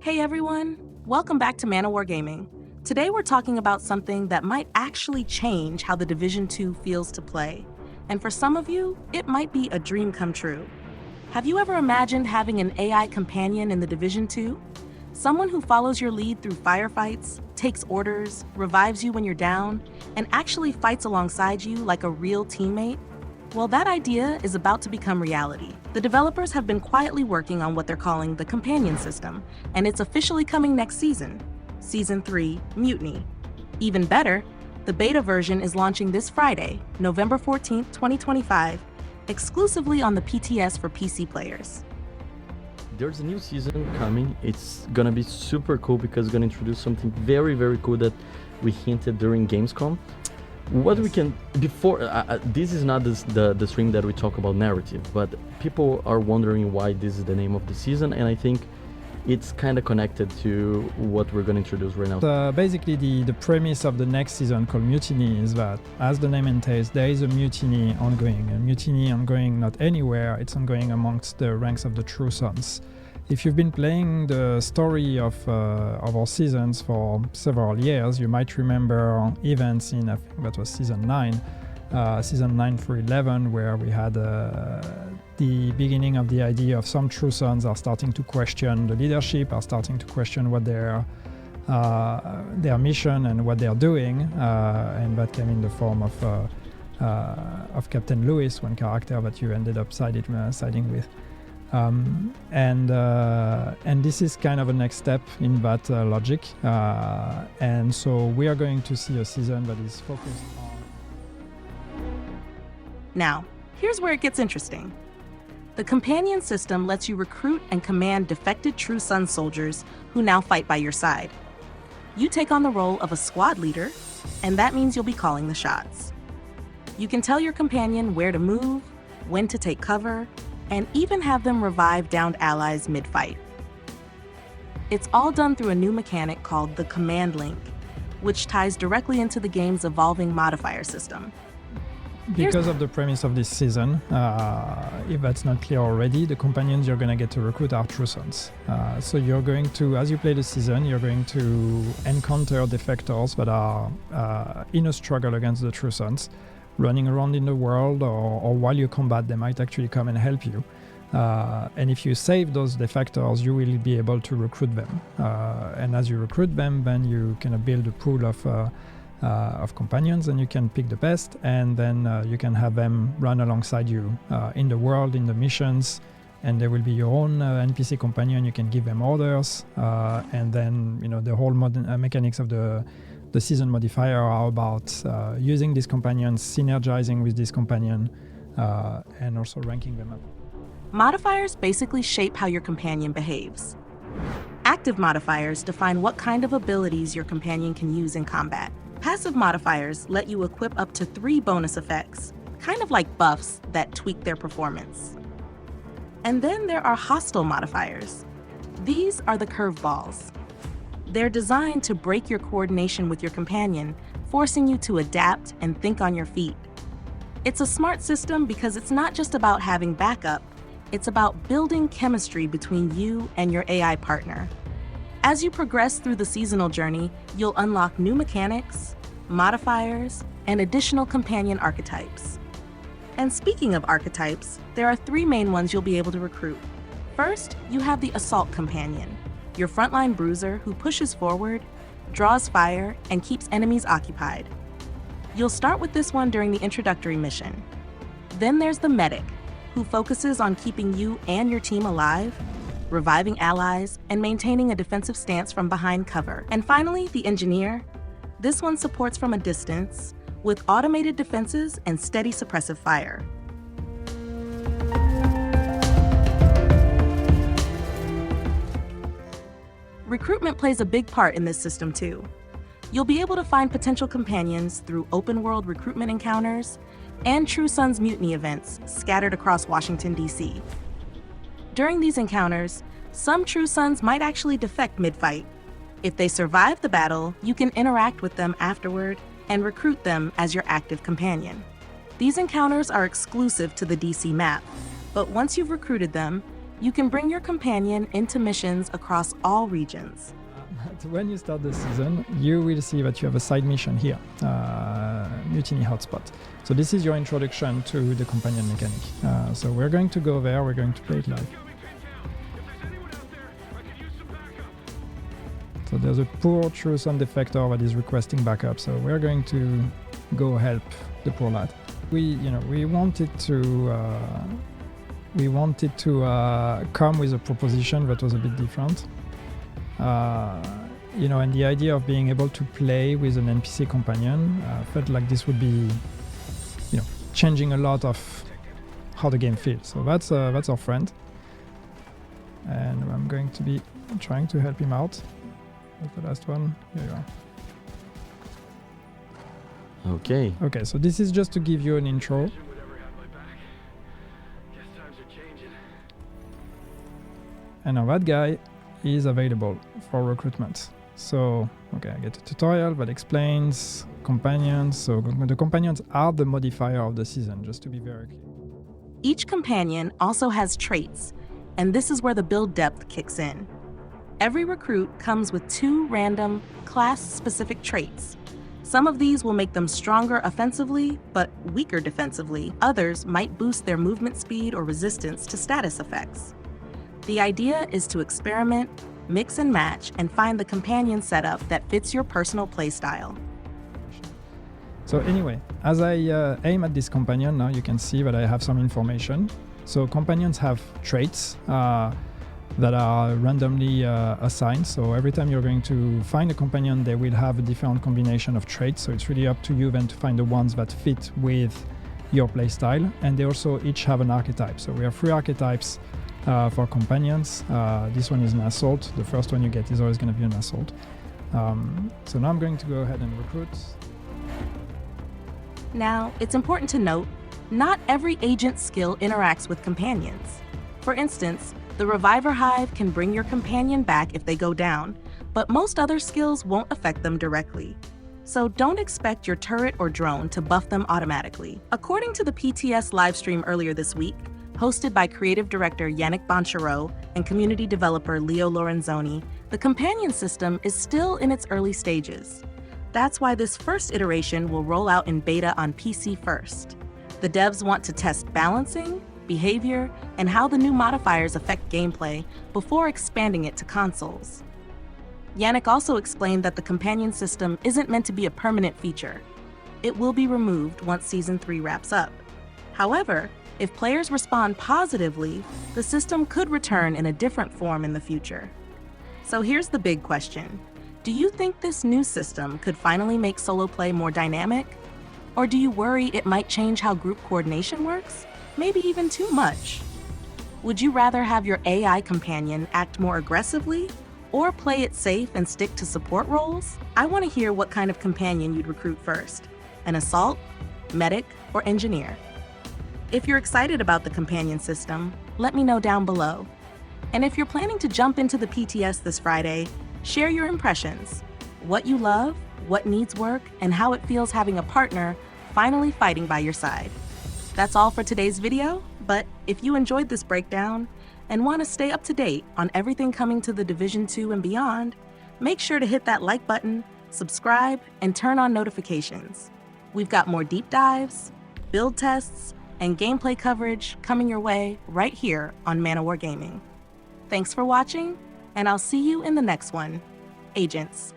Hey everyone, welcome back to ManaWar Gaming. Today we're talking about something that might actually change how the Division 2 feels to play. And for some of you, it might be a dream come true. Have you ever imagined having an AI companion in the Division 2? Someone who follows your lead through firefights, takes orders, revives you when you're down, and actually fights alongside you like a real teammate? Well, that idea is about to become reality. The developers have been quietly working on what they're calling the companion system, and it's officially coming next season, Season 3, Mutiny. Even better, the beta version is launching this Friday, November 14th, 2025, exclusively on the PTS for PC players. There's a new season coming. It's gonna be super cool because it's gonna introduce something very, very cool that we hinted during Gamescom. What we can before this is not the stream that we talk about narrative, but people are wondering why this is the name of the season, and I think it's kind of connected to what we're going to introduce right now. Basically, the premise of the next season called Mutiny is that, as the name entails, there is a mutiny ongoing. A mutiny ongoing not anywhere, it's ongoing amongst the ranks of the True Sons. If you've been playing the story of our seasons for several years, you might remember events in, I think that was season 9 through 11, where we had the beginning of the idea of some True Sons are starting to question the leadership, are starting to question what their mission and what they're doing, and that came in the form of Captain Lewis, one character that you ended up siding with. And this is kind of a next step in that logic, and so we are going to see a season that is focused on... Now, here's where it gets interesting. The companion system lets you recruit and command defected True Sun soldiers who now fight by your side. You take on the role of a squad leader, and that means you'll be calling the shots. You can tell your companion where to move, when to take cover, and even have them revive downed allies mid-fight. It's all done through a new mechanic called the Command Link, which ties directly into the game's evolving modifier system. Because of the premise of this season, if that's not clear already, the companions you're going to get to recruit are True Sons. So you're going to, as you play the season, you're going to encounter defectors that are in a struggle against the True Sons, running around in the world, or while you combat, they might actually come and help you. And if you save those defectors, you will be able to recruit them. And as you recruit them, then you kind of build a pool of companions, and you can pick the best, and then you can have them run alongside you in the world, in the missions, and there will be your own NPC companion. You can give them orders, and then the whole mechanics of the season modifier are about using these companions, synergizing with this companion, and also ranking them up. Modifiers basically shape how your companion behaves. Active modifiers define what kind of abilities your companion can use in combat. Passive modifiers let you equip up to 3 bonus effects, kind of like buffs that tweak their performance. And then there are hostile modifiers. These are the curveballs. They're designed to break your coordination with your companion, forcing you to adapt and think on your feet. It's a smart system because it's not just about having backup, it's about building chemistry between you and your AI partner. As you progress through the seasonal journey, you'll unlock new mechanics, modifiers, and additional companion archetypes. And speaking of archetypes, there are 3 main ones you'll be able to recruit. First, you have the Assault Companion, your frontline bruiser who pushes forward, draws fire, and keeps enemies occupied. You'll start with this one during the introductory mission. Then there's the Medic, who focuses on keeping you and your team alive, reviving allies, and maintaining a defensive stance from behind cover. And finally, the Engineer. This one supports from a distance, with automated defenses and steady suppressive fire. Recruitment plays a big part in this system too. You'll be able to find potential companions through open-world recruitment encounters and True Sons Mutiny events scattered across Washington, D.C. During these encounters, some True Sons might actually defect mid-fight. If they survive the battle, you can interact with them afterward and recruit them as your active companion. These encounters are exclusive to the DC map, but once you've recruited them, You can bring your companion into missions across all regions. When you start the season, you will see that you have a side mission here, Mutiny Hotspot. So this is your introduction to the companion mechanic. So we're going to go there, we're going to play it live. So there's a poor true son defector that is requesting backup, so we're going to go help the poor lad. We wanted to come with a proposition that was a bit different. And the idea of being able to play with an NPC companion felt like this would be, changing a lot of how the game feels. So that's our friend, and I'm going to be trying to help him out. That's the last one. Here you are. Okay. Okay, so this is just to give you an intro. And now that guy is available for recruitment. So, okay, I get a tutorial that explains companions. So the companions are the modifier of the season, just to be very clear. Each companion also has traits, and this is where the build depth kicks in. Every recruit comes with 2 random, class-specific traits. Some of these will make them stronger offensively, but weaker defensively. Others might boost their movement speed or resistance to status effects. The idea is to experiment, mix and match, and find the companion setup that fits your personal playstyle. So anyway, as I aim at this companion, now you can see that I have some information. So companions have traits that are randomly assigned. So every time you're going to find a companion, they will have a different combination of traits. So it's really up to you then to find the ones that fit with your playstyle. And they also each have an archetype. So we have 3 archetypes for companions. This one is an assault. The first one you get is always going to be an assault. So now I'm going to go ahead and recruit. Now, it's important to note, not every agent skill interacts with companions. For instance, the Reviver Hive can bring your companion back if they go down, but most other skills won't affect them directly. So don't expect your turret or drone to buff them automatically. According to the PTS livestream earlier this week, hosted by creative director Yannick Bonchereau and community developer Leo Lorenzoni, the companion system is still in its early stages. That's why this first iteration will roll out in beta on PC first. The devs want to test balancing, behavior, and how the new modifiers affect gameplay before expanding it to consoles. Yannick also explained that the companion system isn't meant to be a permanent feature. It will be removed once Season 3 wraps up. However, if players respond positively, the system could return in a different form in the future. So here's the big question. Do you think this new system could finally make solo play more dynamic? Or do you worry it might change how group coordination works? Maybe even too much? Would you rather have your AI companion act more aggressively, or play it safe and stick to support roles? I want to hear what kind of companion you'd recruit first: an assault, medic, or engineer. If you're excited about the companion system, let me know down below. And if you're planning to jump into the PTS this Friday, share your impressions, what you love, what needs work, and how it feels having a partner finally fighting by your side. That's all for today's video, but if you enjoyed this breakdown and want to stay up to date on everything coming to the Division 2 and beyond, make sure to hit that like button, subscribe, and turn on notifications. We've got more deep dives, build tests, and gameplay coverage coming your way right here on ManaWar Gaming. Thanks for watching, and I'll see you in the next one. Agents.